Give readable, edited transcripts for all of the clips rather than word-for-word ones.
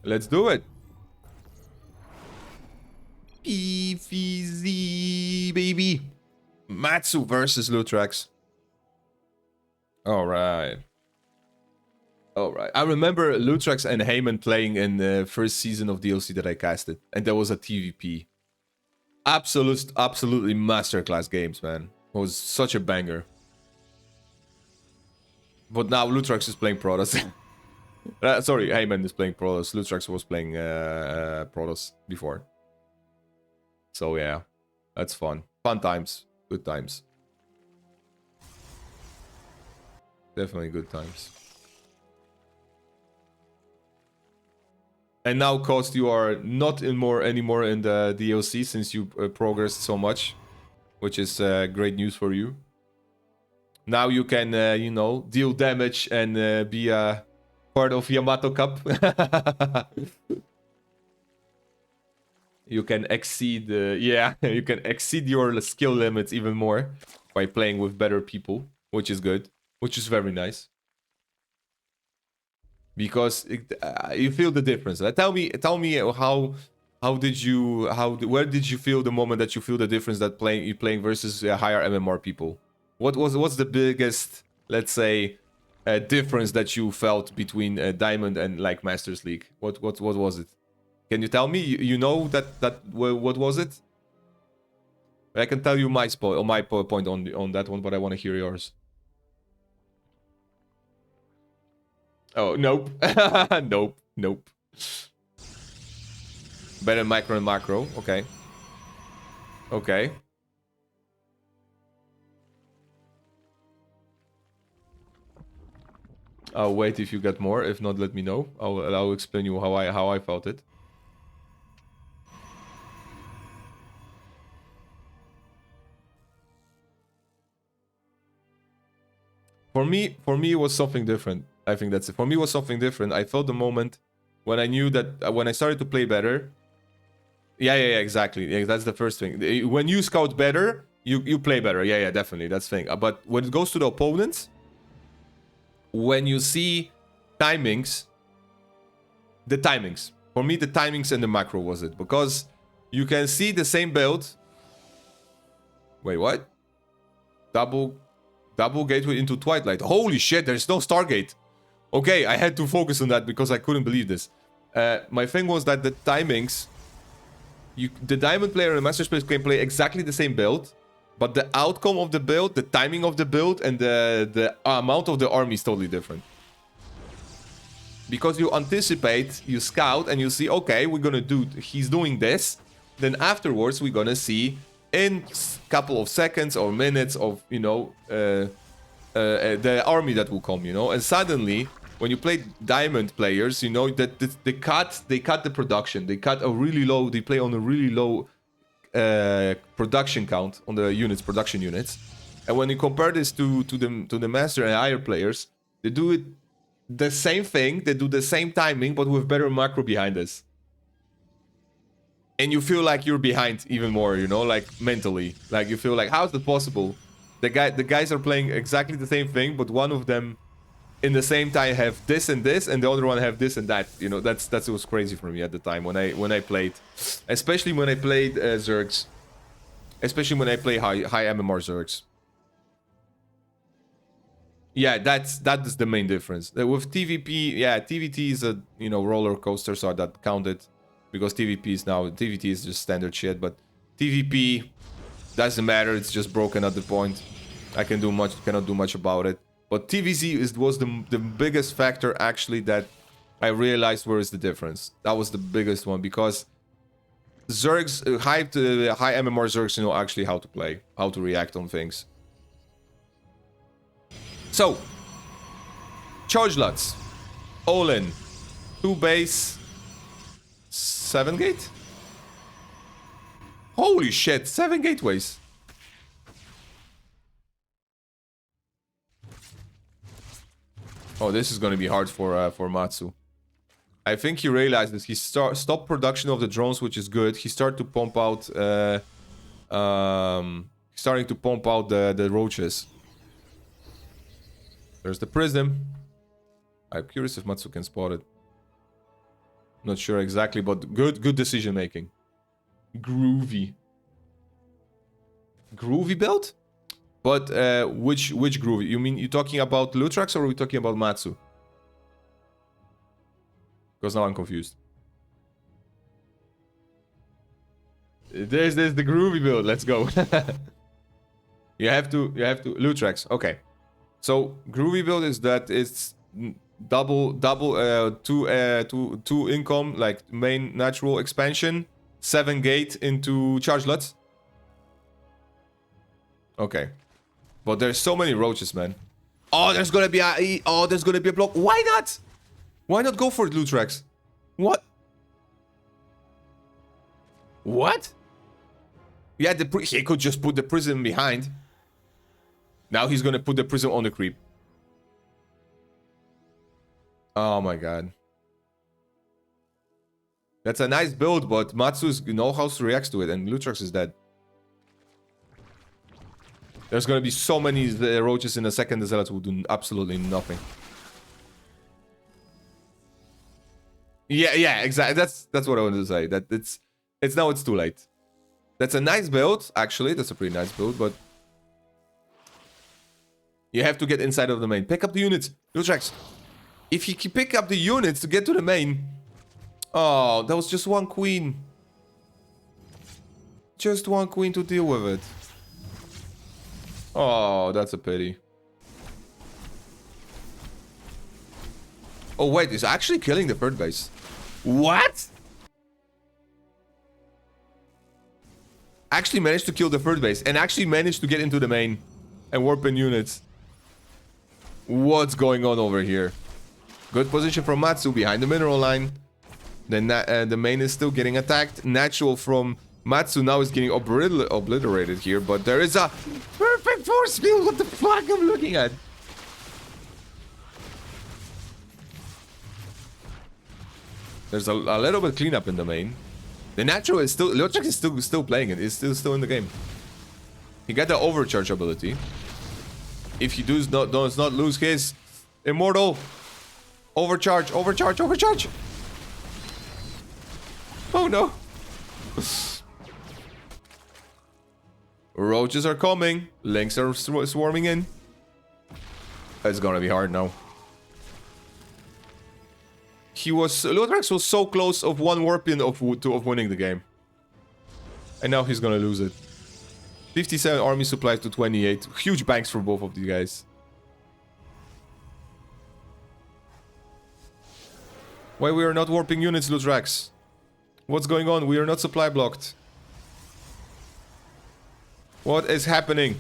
Let's do it. PVZ, baby. Matsu versus Lutrax. Alright. Alright. I remember Lutrax and Heyman playing in the first season of DLC that I casted. And there was a TVP. Absolutely masterclass games, man. It was such a banger. But now Lutrax is playing Protoss. Sorry, Heyman is playing Protoss. Lutrax was playing Protoss before. So yeah, that's fun. Fun times. Good times. Definitely good times. And now, Cost, you are not anymore in the DLC since you progressed so much, which is great news for you. Now you can, you know, deal damage and be a part of Yamato Cup. You can exceed, yeah, you can exceed your skill limits even more by playing with better people, which is good, which is very nice. Because you feel the difference. Tell me where did you feel the moment that you feel the difference that playing versus higher MMR people? What's the biggest, let's say, difference that you felt between Diamond and like Masters League? What was it? Can you tell me? You know what was it? I can tell you my point on that one, but I want to hear yours. Oh, nope. Nope. Better micro and macro. Okay. Okay. I'll wait if you get more. If not, let me know. I'll explain you how I felt it. For me, it was something different. I think that's it. For me, it was something different. I felt the moment when I knew that when I started to play better. Yeah, exactly. Yeah, that's the first thing. When you scout better, you play better. Yeah, definitely. That's the thing. But when it goes to the opponents, when you see timings, for me, the timings and the macro was it. Because you can see the same build. Wait, what? Double gateway into Twilight. Holy shit, there's no Stargate. Okay, I had to focus on that because I couldn't believe this. My thing was that the timings... the Diamond player and the Master Space can play exactly the same build, but the outcome of the build, the timing of the build, and the amount of the army is totally different. Because you anticipate, you scout, and you see, okay, we're gonna do... He's doing this. Then afterwards, we're gonna see... in a couple of seconds or minutes of, you know, the army that will come, you know. And suddenly, when you play Diamond players, you know, that they cut the production. They cut a really low, they play on a really low production count on the production units. And when you compare this to the Master and higher players, they do it the same thing, they do the same timing, but with better macro behind us. And you feel like you're behind even more, you know, like mentally. Like you feel like, how is that possible? The guys are playing exactly the same thing, but one of them in the same time have this and this, and the other one have this and that. You know, that's it was crazy for me at the time when I played, especially when I played Zergs, especially when I play high MMR Zergs. Yeah, that is the main difference. With TVP, yeah, TVT is a, you know, roller coaster, so that counted. Because TVT is just standard shit, but TVP doesn't matter, it's just broken at the point. I cannot do much about it. But TVZ was the biggest factor actually that I realized where is the difference. That was the biggest one, because Zergs, high MMR Zergs know actually how to play, how to react on things. So, Charge Lots, all in, 2 base, 7 gate? Holy shit, 7 gateways. Oh, this is gonna be hard for Matsu. I think he realized that he stopped production of the drones, which is good. He started to pump out starting to pump out the roaches. There's the prism. I'm curious if Matsu can spot it. Not sure exactly, but good decision making. Groovy. Groovy build? But which groovy? You mean you're talking about Lutrax or are we talking about Matsu? Because now I'm confused. There's the groovy build. Let's go. you have to Lutrax. Okay. So groovy build is that it's double two income, like main natural expansion, 7 gate into charge LUTs. Okay. But there's so many roaches, man. Oh, there's gonna be a block. Why not? Why not go for it, Lutrax? What? What? Yeah, he could just put the prism behind. Now he's gonna put the prism on the creep. Oh my god. That's a nice build, but Matsu knows how to react to it, and Lutrax is dead. There's gonna be so many roaches in a second. The zealots will do absolutely nothing. Yeah, exactly. That's what I wanted to say. That it's too late. That's a nice build, actually. That's a pretty nice build, but you have to get inside of the main. Pick up the units, Lutrax. If you can pick up the units to get to the main. Oh, that was just one queen. Just one queen to deal with it. Oh, that's a pity. Oh wait, he's actually killing the third base. What? Actually managed to kill the third base and actually managed to get into the main and warp in units. What's going on over here? Good position from Matsu behind the mineral line. Then the main is still getting attacked. Natural from Matsu now is getting obliterated here, but there is a perfect force field. What the fuck I'm looking at? There's a little bit cleanup in the main. The natural is still... Lutrax is still playing it. It's still in the game. He got the overcharge ability. If he does not lose his immortal overcharge. Oh no. Roaches are coming. Lynx are swarming in. It's gonna be hard now. Lutrax was so close of one warp-in of winning the game. And now he's gonna lose it. 57 army supplies to 28. Huge banks for both of these guys. Why we are not warping units, Lutrax? What's going on? We are not supply blocked. What is happening?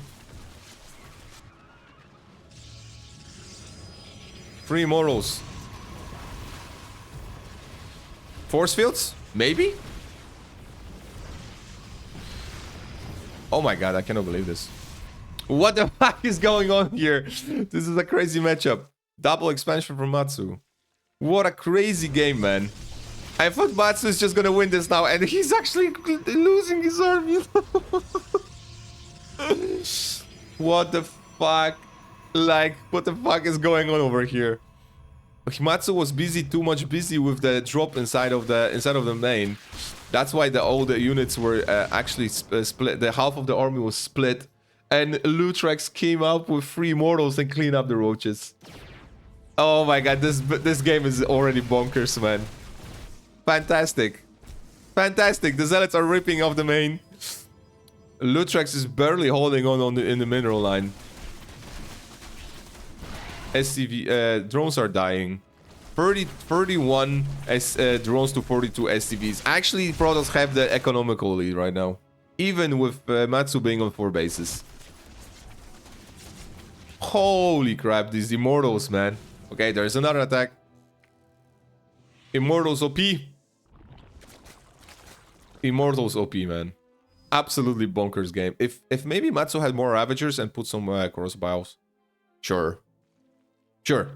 3 morals. Force fields? Maybe? Oh my god, I cannot believe this. What the fuck is going on here? This is a crazy matchup. Double expansion from Matsu. What a crazy game, man. I thought Matsu is just gonna win this now, and he's actually losing his army. What the fuck? Like, what the fuck is going on over here? Matsu was too much busy with the drop inside of the main. That's why all the units were actually split. The half of the army was split, and Lutrax came up with 3 mortals and cleaned up the roaches. Oh my god, this game is already bonkers, man. Fantastic. Fantastic. The zealots are ripping off the main. Lutrax is barely holding on in the mineral line. SCV drones are dying. 31 drones to 42 SCVs. Actually, Protoss have the economical lead right now, even with Matsu being on 4 bases. Holy crap, these immortals, man. Okay, there's another attack. Immortals OP. Immortals OP, man. Absolutely bonkers game. If maybe Matsu had more Ravagers and put some cross bios. Sure. Sure.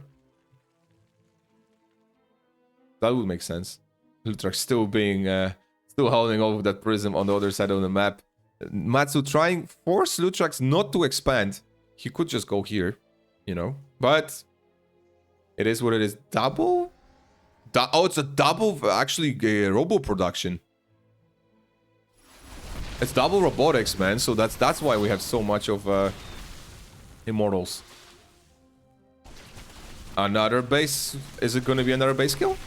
That would make sense. Lutrax still holding over that prism on the other side of the map. Matsu force Lutrax not to expand. He could just go here, you know. But it is what it is. Double Oh, it's a double, actually, robo production. It's double robotics, man. So that's why we have so much of immortals. Another base. Is it gonna be another base kill?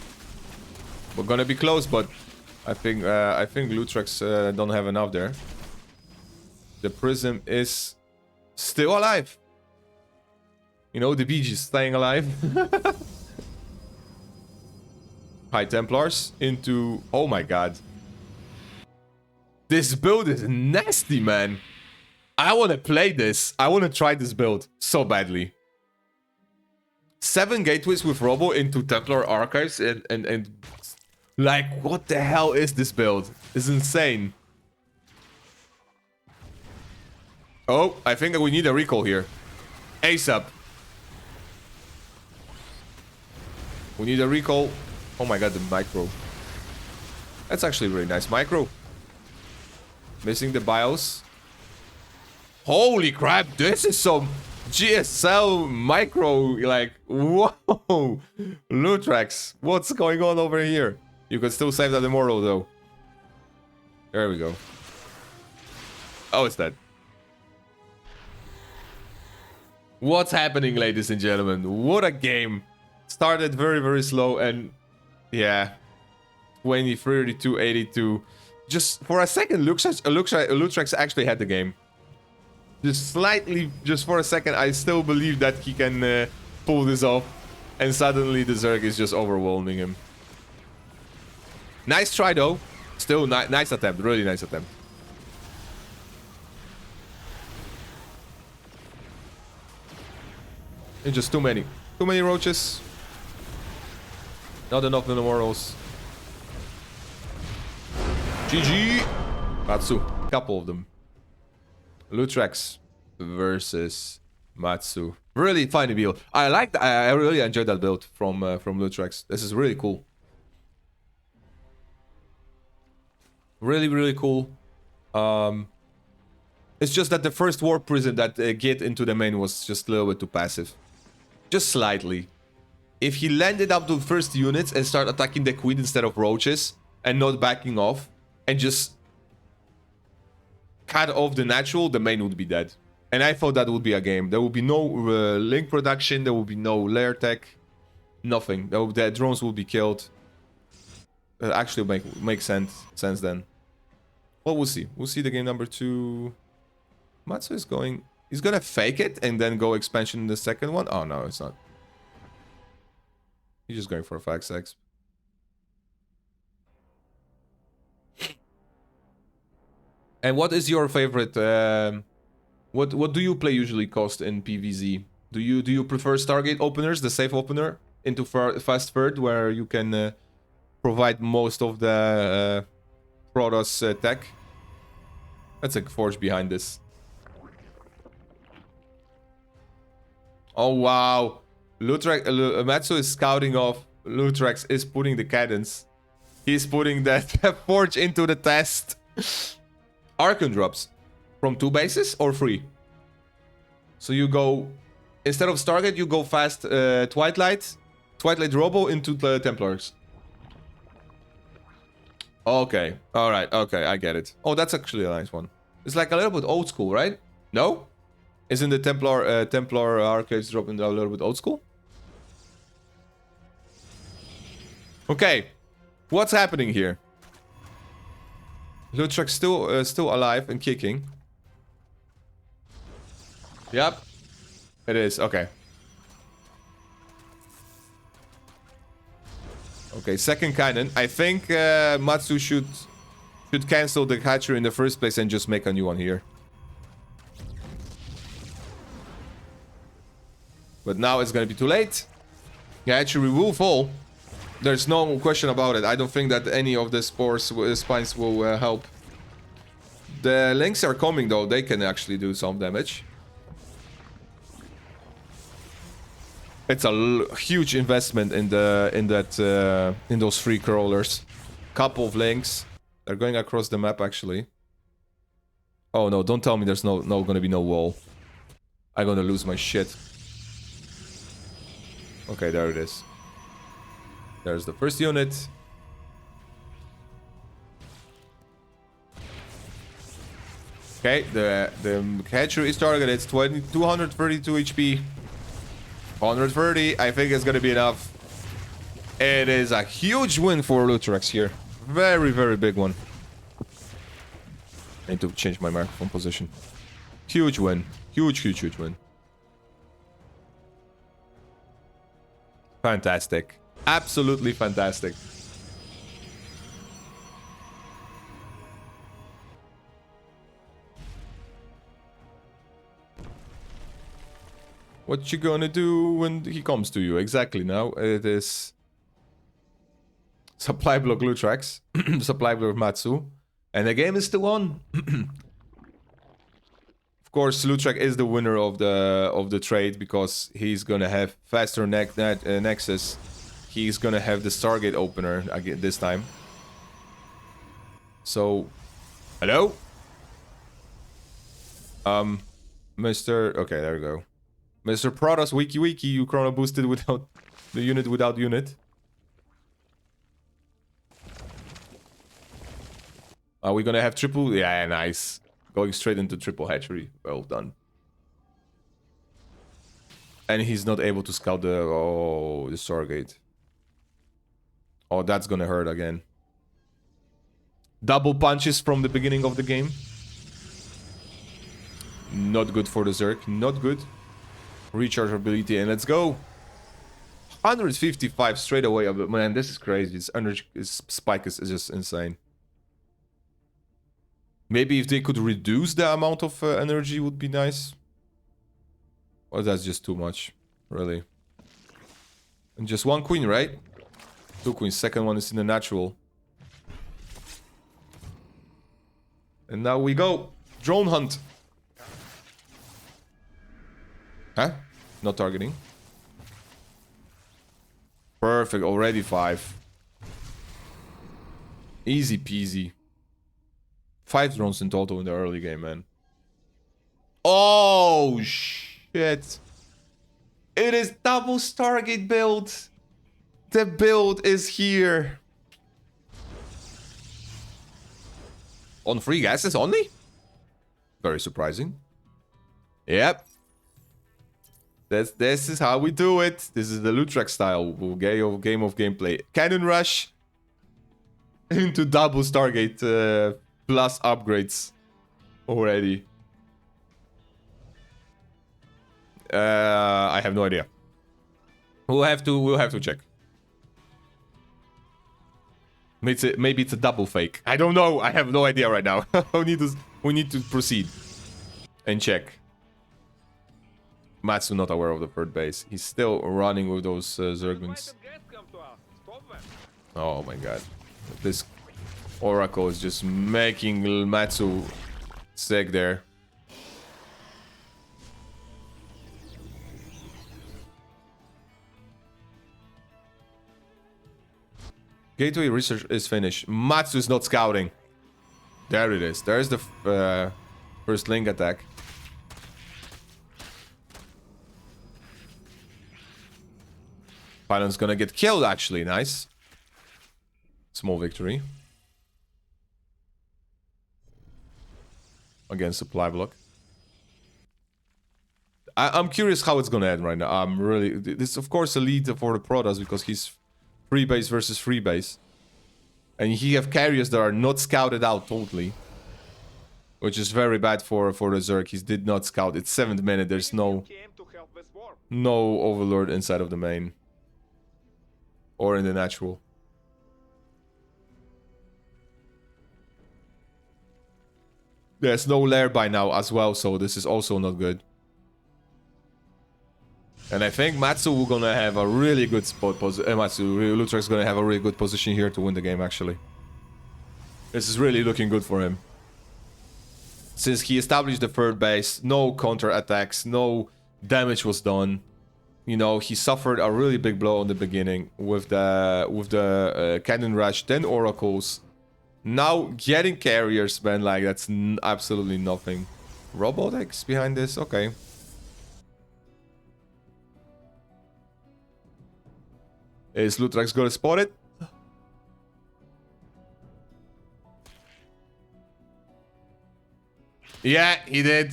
We're gonna be close, but I think Lutrax don't have enough there. The Prism is still alive. You know, the Bee Gees staying alive. High Templars into... Oh my god. This build is nasty, man. I want to play this. I want to try this build so badly. 7 gateways with Robo into Templar Archives and like, what the hell is this build? It's insane. Oh, I think we need a recall here. ASAP. We need a recall. Oh my god, the micro. That's actually really nice. Micro. Missing the BIOS. Holy crap, this is some GSL micro, like, whoa. Lutrax, what's going on over here? You can still save that immortal though. There we go. Oh, it's dead. What's happening, ladies and gentlemen? What a game. Started very, very slow and yeah. 20, 32, 82. Just for a second, Lutrax actually had the game. Just slightly, just for a second, I still believe that he can pull this off. And suddenly the Zerg is just overwhelming him. Nice try though. Still, nice attempt. Really nice attempt. And just too many. Too many roaches. Not enough immortals. GG! Matsu. Couple of them. Lutrax versus Matsu. Really funny build. I like that. I really enjoyed that build from Lutrax. This is really cool. Really, really cool. It's just that the first Warp Prison that get into the main was just a little bit too passive. Just slightly. If he landed up the first units and start attacking the Queen instead of roaches and not backing off and just cut off the natural, the main would be dead. And I thought that would be a game. There would be no link production, there would be no lair tech, nothing. The drones would be killed. Actually make sense then. Well, we'll see. We'll see the game number 2. Matsu is going... He's gonna fake it and then go expansion in the second one. Oh, no, it's not. He's just going for a fact sex. And what is your favorite... What do you play usually cost in PvZ? Do you prefer Stargate openers, the safe opener, into fast third, where you can provide most of the Protoss tech? That's a forge behind this. Oh wow, Matsu is scouting off. Lutrax is putting the cadence. He's putting that forge into the test. Archon drops from 2 bases or 3. So you go, instead of Stargate, you go fast Twilight Robo into the Templars. Okay, alright, okay, I get it. Oh, that's actually a nice one. It's like a little bit old school, right? No? Isn't the Templar arcades dropping a little bit old school? Okay, what's happening here? Lutrax still alive and kicking. Yep, it is. Okay. Okay, second cannon. I think Matsu should cancel the hatchery in the first place and just make a new one here. But now it's gonna be too late. The hatchery will fall. There's no question about it. I don't think that any of the spines will help. The links are coming though. They can actually do some damage. It's a huge investment in those 3 crawlers. Couple of links. They're going across the map actually. Oh no! Don't tell me there's gonna be no wall. I'm gonna lose my shit. Okay, there it is. There's the first unit. Okay, the hatchery is targeted. It's 232 HP. 130. I think it's gonna be enough. It is a huge win for Lutrax here. Very, very big one. I need to change my microphone position. Huge win. Huge, huge, huge win. Fantastic. Absolutely fantastic. What you gonna do when he comes to you? Exactly now. It is supply block Lutrax, supply block Matsu, and the game is still on. Of course, Lutrax is the winner of the trade because he's gonna have faster nexus. He's gonna have the Stargate opener again this time. So, hello, Mr. Okay, there we go. Mr. Protoss Wiki, you chrono boosted without the unit without unit. Are we gonna have triple? Yeah, nice. Going straight into triple hatchery. Well done. And he's not able to scout the Stargate. Oh, that's gonna hurt again. Double punches from the beginning of the game. Not good for the Zerg. Not good. Recharge ability, and let's go. 155 straight away. Man, this is crazy. This energy spike is just insane. Maybe if they could reduce the amount of energy would be nice. Or that's just too much, really. And just one queen, right? Two queens. Second one is in the natural. And now we go. Drone hunt. Huh? Not targeting. Perfect. Already 5. Easy peasy. 5 drones in total in the early game, man. Oh, shit. It is double Stargate build. The build is here. On free gases only? Very surprising. Yep. This is how we do it. This is the Lutrax style game of gameplay. Cannon rush into double Stargate plus upgrades already. I have no idea. We'll have to check. Maybe it's a double fake. I don't know. I have no idea right now. we need to proceed and check. Matsu not aware of the third base. He's still running with those Zerglings. Oh my god. This Oracle is just making Matsu sick there. Gateway research is finished. Matsu is not scouting. There it is. There's the first link attack. Pylon's gonna get killed, actually. Nice. Small victory. Against supply block. I'm curious how it's gonna end right now. I'm really... This is, of course, a lead for the Protoss because he's free base versus free base. And he have carriers that are not scouted out totally. Which is very bad for the Zerg. He did not scout. It's 7th minute. There's no Overlord inside of the main. Or in the natural. There's no lair by now as well, so this is also not good. And I think Matsu will gonna have a really good spot. Lutrax gonna have a really good position here to win the game, actually. This is really looking good for him. Since he established the third base, no counter attacks, no damage was done. You know, he suffered a really big blow in the beginning with the cannon rush, then oracles. Now getting carriers, man, like that's absolutely nothing. Robotics behind this, okay. Is Lutrax gonna spot it? Yeah, he did.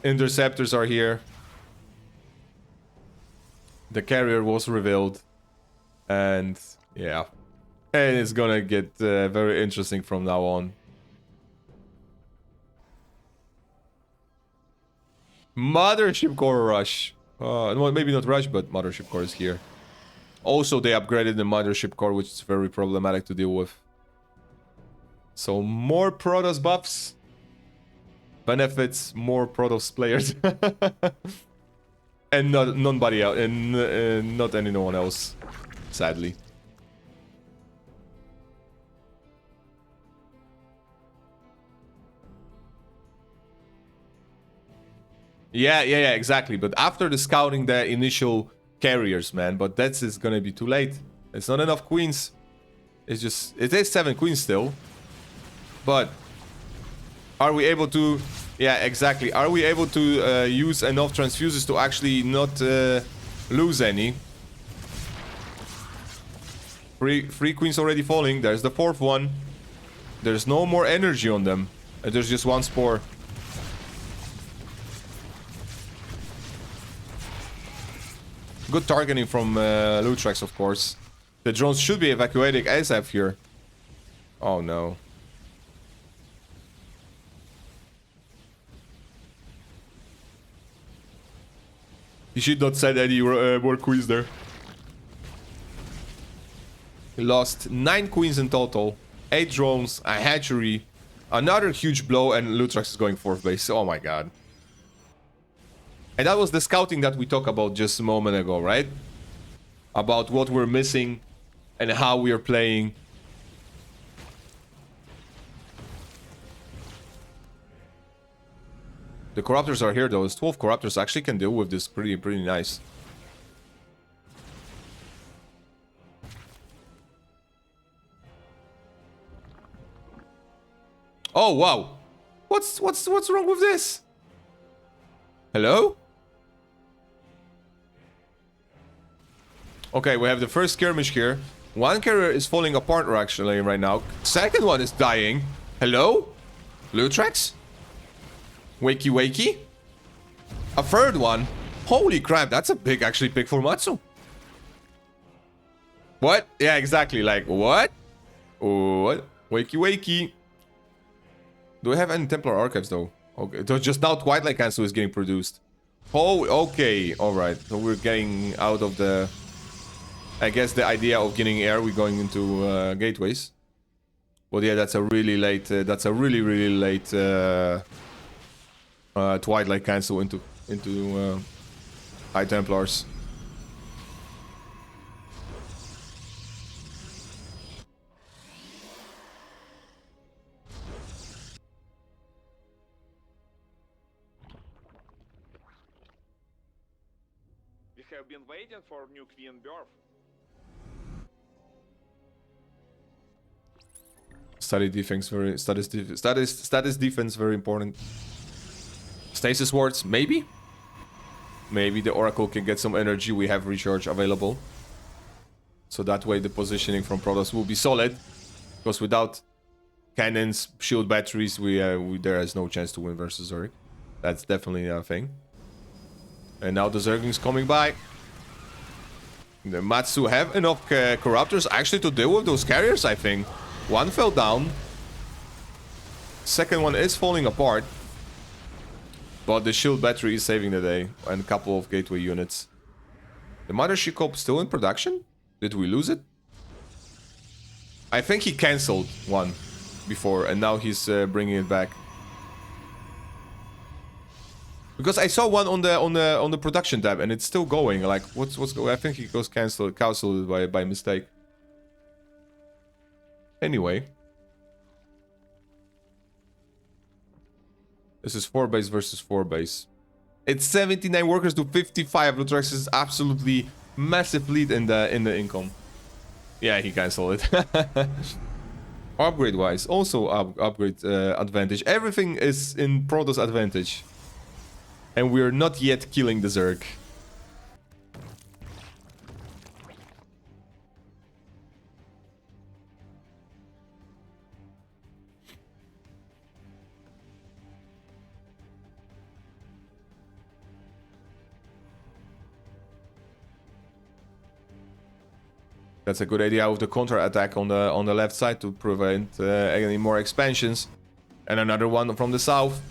Interceptors are here. The carrier was revealed. And yeah. And it's gonna get very interesting from now on. Mothership core rush. Well, maybe not rush, but mothership core is here. Also, they upgraded the mothership core, which is very problematic to deal with. So more Protoss buffs. Benefits more Protoss players. And not nobody else, and not anyone else, sadly. Yeah, exactly. But after the scouting the initial carriers, man, but that's is gonna be too late. It's not enough queens. It's just, it is 7 queens still. But are we able to, yeah, exactly. Are we able to use enough transfuses to actually not lose any? Three queens already falling. There's the 4th one. There's no more energy on them. There's just 1 spore. Good targeting from Lutrax, of course. The drones should be evacuating ASAP here. Oh no. You should not send any more queens there. He lost 9 queens in total. 8 drones, a hatchery, another huge blow, and Lutrax is going 4th base. Oh my god. And that was the scouting that we talked about just a moment ago, right? About what we're missing and how we are playing. The Corruptors are here though. 12 Corruptors actually can deal with this pretty nice. Oh wow. What's wrong with this? Hello? Okay, we have the first skirmish here. One carrier is falling apart actually right now. Second one is dying. Hello? Lutrax? Wakey wakey? A third one? Holy crap, that's a big actually pick for Matsu. What? Yeah, exactly. Like, what? What? Wakey wakey. Do we have any Templar Archives though? Okay, so just now Twilight Cancel is getting produced. Oh, okay. Alright. So we're getting out of the... I guess the idea of getting air, we're going into gateways. But yeah, that's a really late... that's a really late... Twilight Cancel into High Templars. We have been waiting for new Queen birth. Status defense very important. Stasis wards, maybe? Maybe the Oracle can get some energy. We have recharge available. So that way the positioning from Protoss will be solid. Because without cannons, shield batteries, there is no chance to win versus Zerg. That's definitely a thing. And now the Zerglings coming by. The Matsu have enough Corruptors actually to deal with those carriers, I think. One fell down. Second one is falling apart. But the shield battery is saving the day. And a couple of gateway units. The Mothership Core still in production? Did we lose it? I think he cancelled one before. And now he's bringing it back. Because I saw one on the production tab and it's still going. Like what's going? I think he goes cancelled by mistake. Anyway, this is 4 base versus 4 base. It's 79 workers to 55. Lutrax is absolutely massive lead in the income. Yeah, he cancelled it. Upgrade wise, also upgrade advantage. Everything is in Protoss advantage. And we are not yet killing the Zerg. That's a good idea with the counter-attack on the left side to prevent any more expansions. And another one from the south.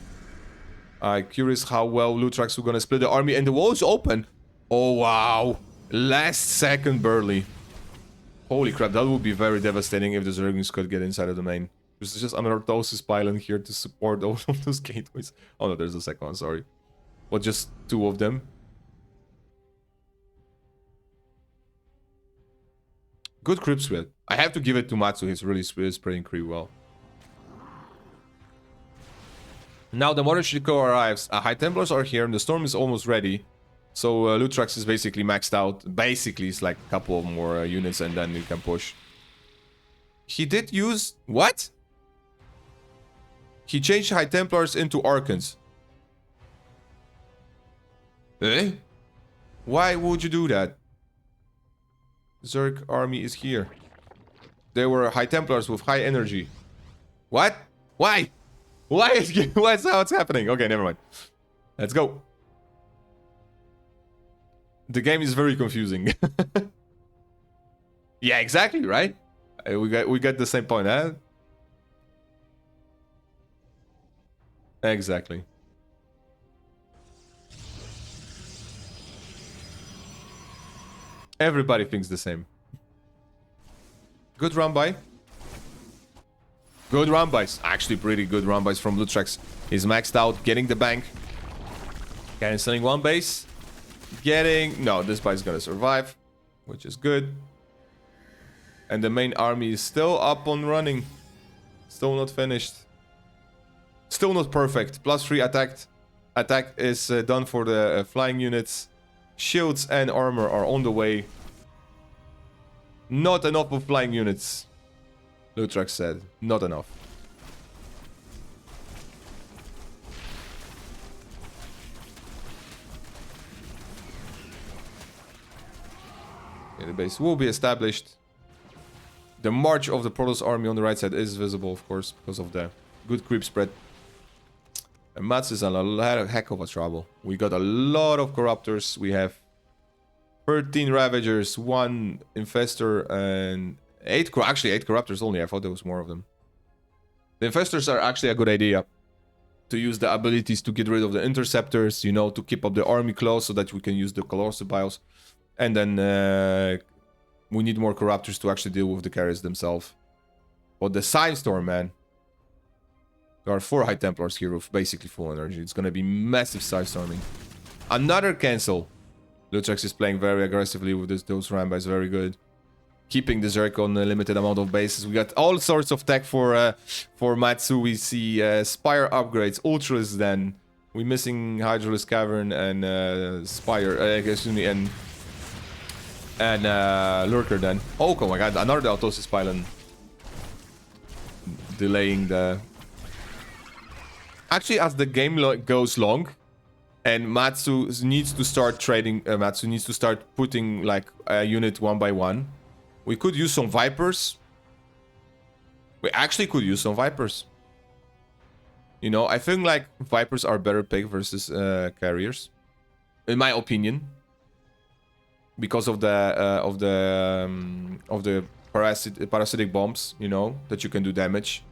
Curious how well Lutrax are gonna split the army. And the wall is open. Oh, wow. Last second barely. Holy crap, that would be very devastating if the Zerglings could get inside of the main. There's just another Thosis pylon here to support all of those gateways. Oh no, there's a second one, sorry. But just two of them. Good creep spread. I have to give it to Matsu, he's really spreading creep well. Now the Mother Shiko arrives. High Templars are here and the storm is almost ready. So Lutrax is basically maxed out. Basically, it's like a couple of more units and then you can push. He did use... What? He changed High Templars into Archons. Eh? Why would you do that? Zerg army is here. They were High Templars with high energy. What? Why? Why is what's how it's happening? Okay, never mind. Let's go. The game is very confusing. Yeah, exactly, right? We got the same point, huh? Exactly. Everybody thinks the same. Good run by. Good run bys. Actually, pretty good run bys from Lutrax. He's maxed out, getting the bank. Canceling one base. Getting... No, this buy's gonna survive, which is good. And the main army is still up and running. Still not finished. Still not perfect. +3 attacked. Attack is done for the flying units. Shields and armor are on the way. Not enough of flying units. Lutrax said. Not enough. Okay, the base will be established. The march of the Protoss army on the right side is visible, of course, because of the good creep spread. And Mats is in a heck of a trouble. We got a lot of Corruptors. We have 13 Ravagers, 1 Infestor, and 8... Actually, 8 Corruptors only. I thought there was more of them. The Infestors are actually a good idea. To use the abilities to get rid of the Interceptors, you know, to keep up the army close so that we can use the Colossubiles. And then we need more Corruptors to actually deal with the carriers themselves. But the Sandstorm, man. There are 4 High Templars here with basically full energy. It's gonna be massive Sandstorming. Another cancel. Lutrax is playing very aggressively with those Rambis, very good. Keeping the Zerg on a limited amount of bases. We got all sorts of tech for Matsu. We see Spire upgrades, Ultras then. We're missing Hydralis Cavern and Spire, excuse me, and Lurker then. Oh my god, another Autosis Pylon. Delaying the... Actually, as the game goes long, and Matsu needs to start trading, Matsu needs to start putting like a unit one by one. We could use some Vipers. We actually could use some Vipers. You know, I think like Vipers are better pick versus carriers, in my opinion, because of the parasitic bombs. You know that you can do damage.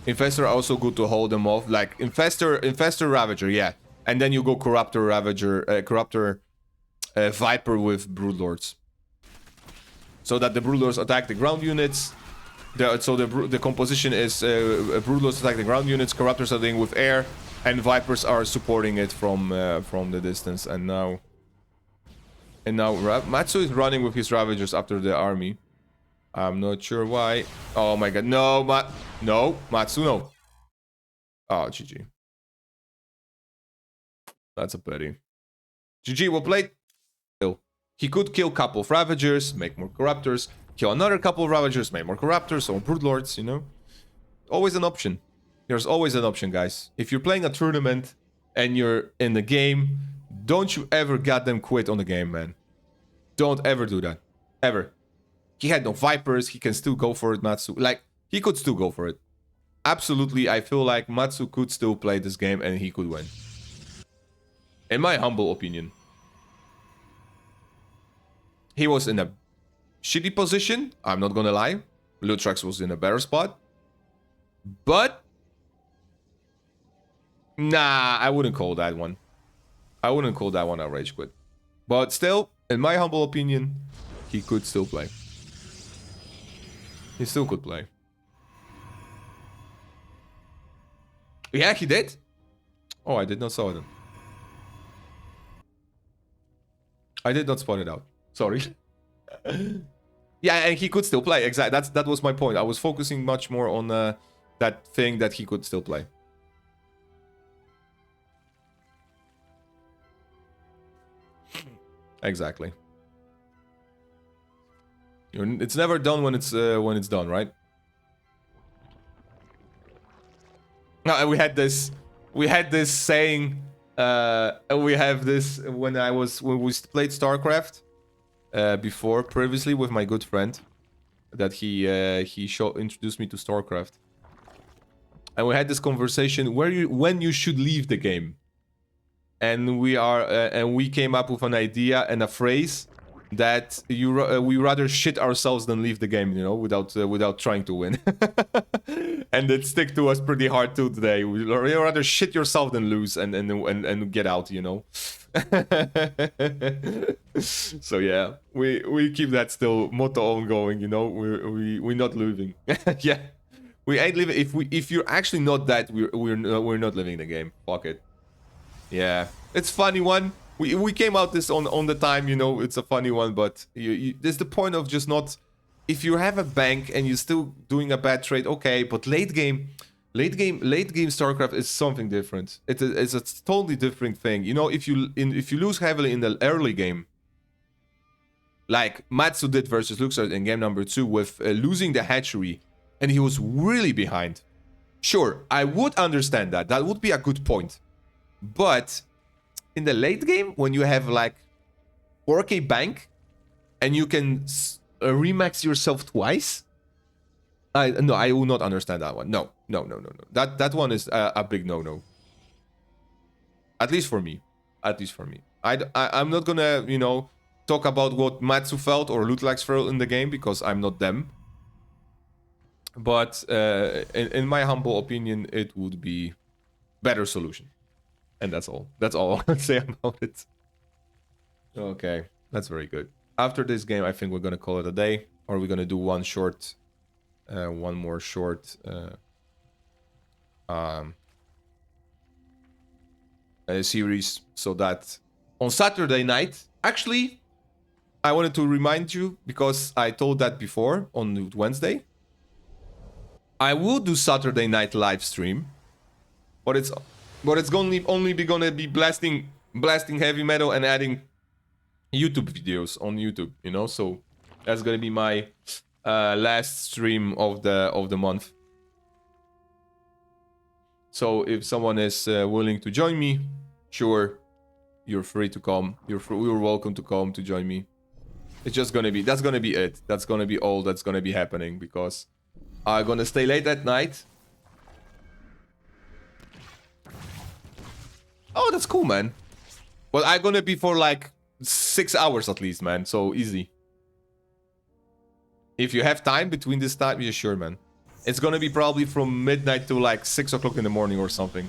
Infestor are also good to hold them off. Like Infestor Ravager, yeah. And then you go Corruptor Ravager, Corruptor Viper with Broodlords. So that the Broodlords attack the ground units. So the composition is Broodlords attack the ground units, Corruptors are dealing with air, and Vipers are supporting it from the distance. And now Matsu is running with his Ravagers after the army. I'm not sure why. Oh my god, no, Matsu, no. Oh, GG. That's a pity. GG, well played. He could kill a couple of Ravagers, make more Corruptors, kill another couple of Ravagers, make more Corruptors or Broodlords, you know? Always an option. There's always an option, guys. If you're playing a tournament and you're in the game, don't you ever goddamn quit on the game, man. Don't ever do that. Ever. He had no Vipers, he can still go for it, Matsu. Like, he could still go for it. Absolutely, I feel like Matsu could still play this game and he could win. In my humble opinion. He was in a shitty position. I'm not gonna lie. Lutrax was in a better spot. But nah, I wouldn't call that one. I wouldn't call that one a rage quit. But still, in my humble opinion, he could still play. He still could play. Yeah, he did. Oh, I did not saw it. I did not spot it out. Sorry. Yeah, and he could still play. Exactly. That was my point. I was focusing much more on that thing that he could still play. Exactly. It's never done when it's done, right? No, we had this saying. We have this when we played Starcraft previously with my good friend, that he introduced me to Starcraft, and we had this conversation when you should leave the game, and we came up with an idea and a phrase that we rather shit ourselves than leave the game, you know, without trying to win. And it stick to us pretty hard too today. We rather shit yourself than lose and get out, you know. So yeah, we keep that still motto ongoing, you know. We're not leaving. Yeah, we ain't leaving. If you're actually not that, we're not leaving the game. Fuck it. Yeah, it's funny one. We came out this on the time, you know. It's a funny one, but there's the point of just not. If you have a bank and you're still doing a bad trade, okay. But late game Starcraft is something different. It's a totally different thing. You know, if you lose heavily in the early game, like Matsu did versus Lutrax in game number 2 with losing the hatchery, and he was really behind. Sure, I would understand that. That would be a good point. But in the late game, when you have like 4k bank and you can remax yourself twice, I will not understand that one. No. That one is a big no. At least for me. I'm not gonna, you know, talk about what Matsu felt or Lutrax felt in the game because I'm not them. But in my humble opinion, it would be better solution. And that's all. That's all I'll say about it. Okay, that's very good. After this game, I think we're gonna call it a day, or we're gonna do one more short series, so that on Saturday night. Actually, I wanted to remind you because I told that before on Wednesday. I will do Saturday night live stream, but it's only gonna be blasting heavy metal and adding YouTube videos on YouTube, you know. So that's gonna be my last stream of the month. So if someone is willing to join me, sure, you're free to come. You're welcome to come to join me. It's just gonna be that's gonna be it. That's gonna be all that's gonna be happening because I'm gonna stay late at night. Oh, that's cool, man. Well, I'm gonna be for like 6 hours at least, man. So easy. If you have time between this time, yeah, sure, man. It's gonna be probably from midnight to like 6 o'clock in the morning or something.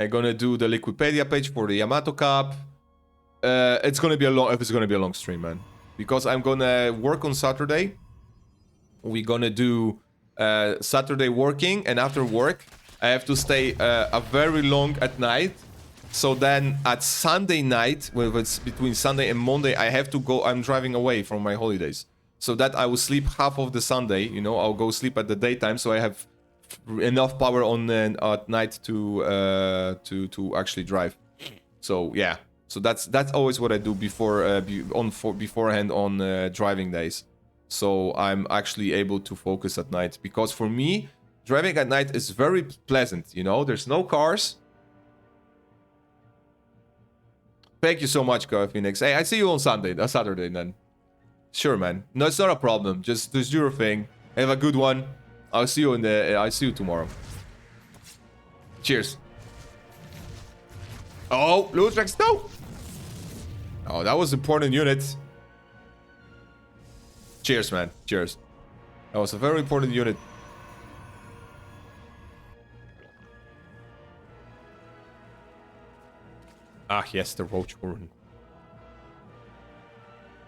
I'm gonna do the Liquipedia page for the Yamato Cup. It's gonna be a long stream, man. Because I'm gonna work on Saturday. We're gonna do Saturday working, and after work, I have to stay a very long at night. So then at Sunday night, when it's between Sunday and Monday, I have to go. I'm driving away from my holidays, so that I will sleep half of the Sunday. You know, I'll go sleep at the daytime, so I have enough power on at night to actually drive. So yeah, so that's always what I do beforehand on driving days. So I'm actually able to focus at night, because for me, driving at night is very pleasant. You know, there's no cars. Thank you so much, Phoenix. Hey, I see you on Saturday then. Sure, man. No, it's not a problem. Just do your thing. Have a good one. I'll see you tomorrow. Cheers. Oh, Lutrax, no! Oh, that was important unit. Cheers, man. Cheers. That was a very important unit. Ah, yes, the roach horn.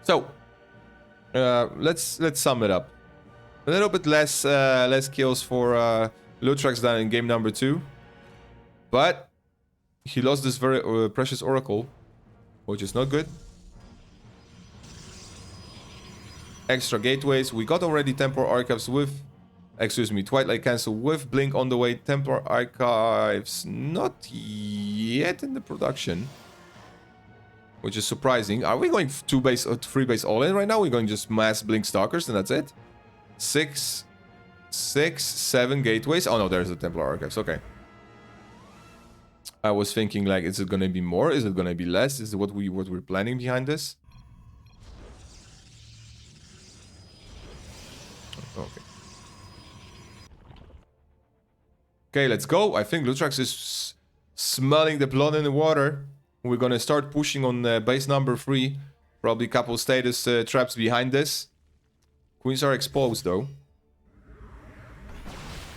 So, let's sum it up. A little bit less kills for Lutrax than in game number 2, but he lost this very precious oracle, which is not good. Extra gateways. We got already Templar Archives with, excuse me, Twilight Cancel with Blink on the way. Templar Archives not yet in the production, which is surprising. Are we going 2 base or 3 base all in right now? We're going just mass Blink Stalkers and that's it. 6, 7 gateways. Oh no, there's the Templar Archives. Okay. I was thinking like, is it gonna be more? Is it gonna be less? Is it what we're planning behind this? Okay. Okay, let's go. I think Lutrax is smelling the blood in the water. We're gonna start pushing on base number 3. Probably a couple status traps behind this. Queens are exposed though.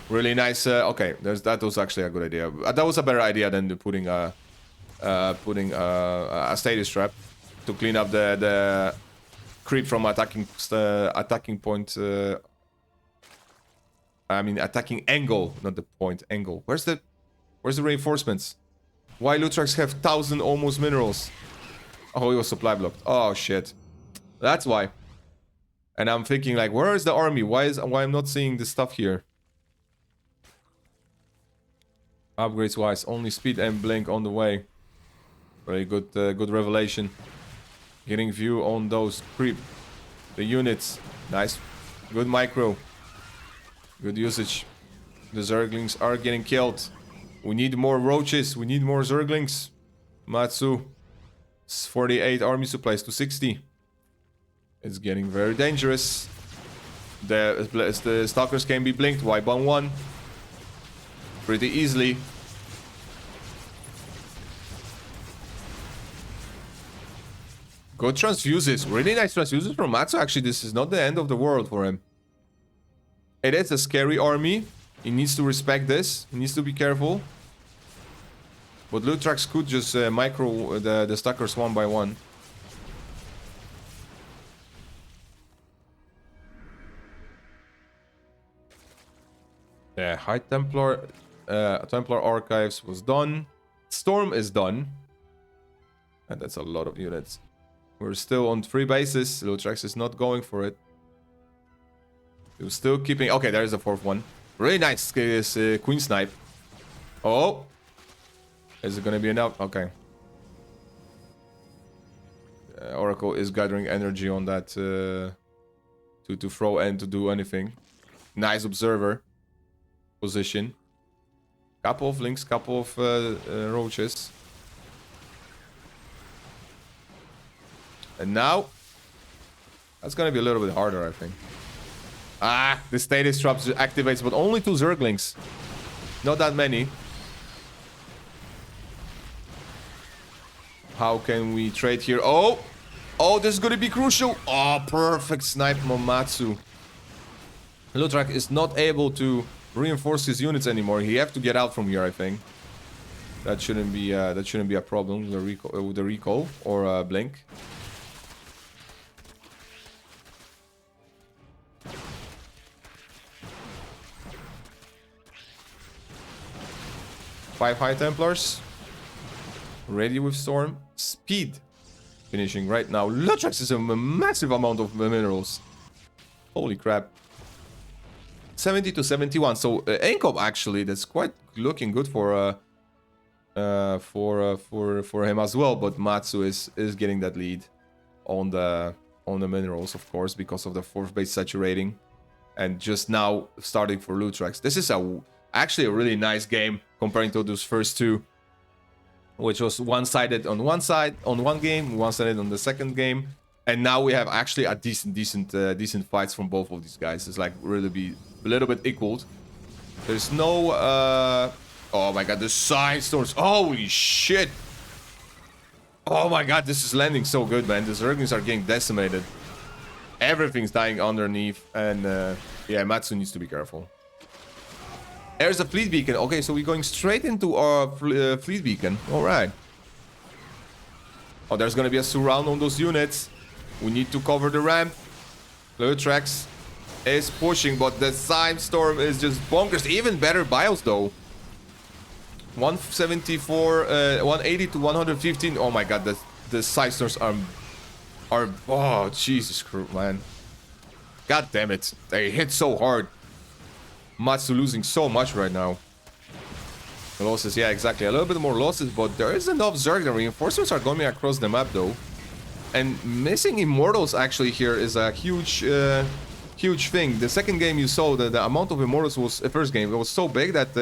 Really nice. Okay, that was actually a good idea. That was a better idea than putting a status trap to clean up the creep from attacking point. I mean attacking angle, not the point, angle. Where's the reinforcements? Why Lutrax have 1,000 almost minerals? Oh, he was supply blocked. Oh shit, that's why. And I'm thinking like, where is the army? Why I'm not seeing this stuff here? Upgrades wise, only speed and blink on the way. Very good, good revelation. Getting view on those creep, the units. Nice, good micro. Good usage. The Zerglings are getting killed. We need more roaches. We need more Zerglings. Matsu. 48 army supplies to 60. It's getting very dangerous. The Stalkers can be blinked. Wipe on 1. Pretty easily. Good transfuses. Really nice transfuses from Matsu. Actually, this is not the end of the world for him. It is a scary army. He needs to respect this. He needs to be careful. But Lutrax could just micro the Stalkers 1 by 1. Yeah, High Templar Archives was done. Storm is done. And that's a lot of units. We're still on 3 bases. Lutrax is not going for it. He was still keeping... Okay, there's the 4th one. Really nice Queen Snipe. Oh! Is it gonna be enough? Okay. Oracle is gathering energy on that to throw and to do anything. Nice observer position. Couple of links, couple of roaches. And now that's gonna be a little bit harder, I think. Ah, the status trap activates, but only 2 Zerglings. Not that many. How can we trade here? Oh! Oh, this is gonna be crucial. Oh, perfect snipe from Matsu. Lutrax is not able to reinforce his units anymore. He have to get out from here, I think. That shouldn't be a problem with the recall or blink. Five High Templars. Ready with Storm. Speed. Finishing right now. Lutrax is a massive amount of minerals. Holy crap. 70 to 71. So Ankop actually, that's quite looking good for him as well. But Matsu is getting that lead on the minerals, of course, because of the 4th base saturating. And just now starting for Lutrax. This is actually a really nice game comparing to those first 2, which was one-sided on one side on one game, one-sided on the second game, and now we have actually a decent fights from both of these guys. It's like really be a little bit equaled. There's no oh my god, the side storms. Holy shit! Oh my god, this is landing so good, man. The Zerglings are getting decimated. Everything's dying underneath. And yeah, Matsu needs to be careful. There's a fleet beacon. Okay, so we're going straight into our fleet beacon. All right. Oh, there's going to be a surround on those units. We need to cover the ramp. Lutrax is pushing, but the Storm is just bonkers. Even better bios, though. 174, 180 to 115. Oh my god, the Storms are... Oh, Jesus Christ, man. God damn it. They hit so hard. Matsu losing so much right now. Losses, yeah, exactly. A little bit more losses, but there is enough Zerg. The reinforcements are going across the map, though. And missing Immortals, actually, here is a huge... huge thing. The second game you saw, the amount of Immortals was... The first game, it was so big that...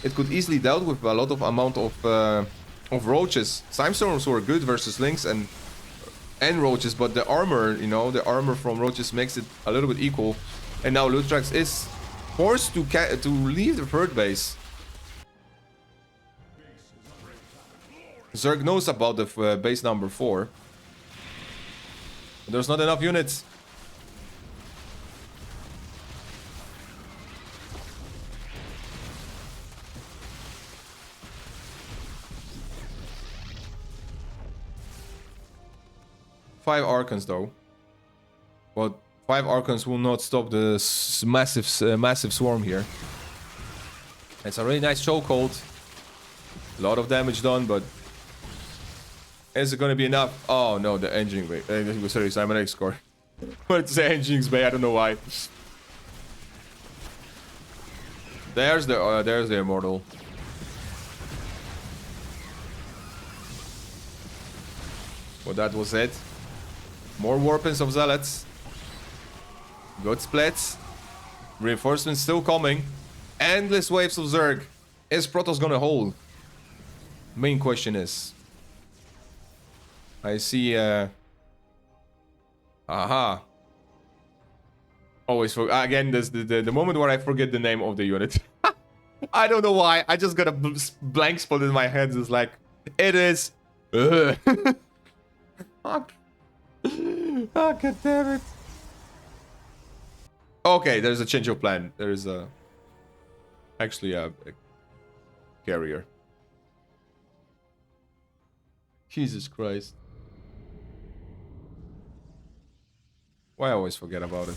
it could easily dealt with a lot of amount of roaches. Storms were good versus Lynx and roaches, but the armor, you know, the armor from roaches makes it a little bit equal. And now Lutrax is forced to leave the third base. Zerg knows about the base number 4. But there's not enough units. Five Archons though. But 5 Archons will not stop the massive swarm here. It's a really nice chokehold. A lot of damage done, but is it gonna be enough? Oh no, the engine bay. Sorry, Simon X score. But it's the engines bay. I don't know why. There's the immortal. Well, that was it. More warpins of zealots. Good splits. Reinforcements still coming. Endless waves of Zerg. Is Protoss gonna hold? Main question is... I see... Aha. Always for... Again, this the moment where I forget the name of the unit. I don't know why. I just got a blank spot in my head. It's like... It is... Fuck. Oh, god damn it. Okay, there's a change of plan. There's a... Actually, a carrier. Jesus Christ. Why I always forget about it.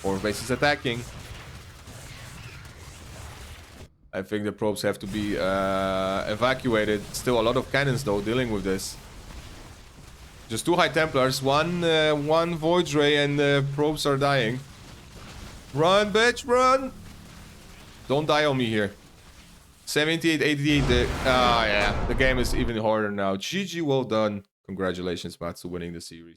4 bases attacking. I think the probes have to be evacuated. Still a lot of cannons though dealing with this. Just 2 High Templars, one Void Ray, and the probes are dying. Run, bitch, run! Don't die on me here. 78, 88. Yeah, the game is even harder now. GG, well done. Congratulations, Matsu, winning the series.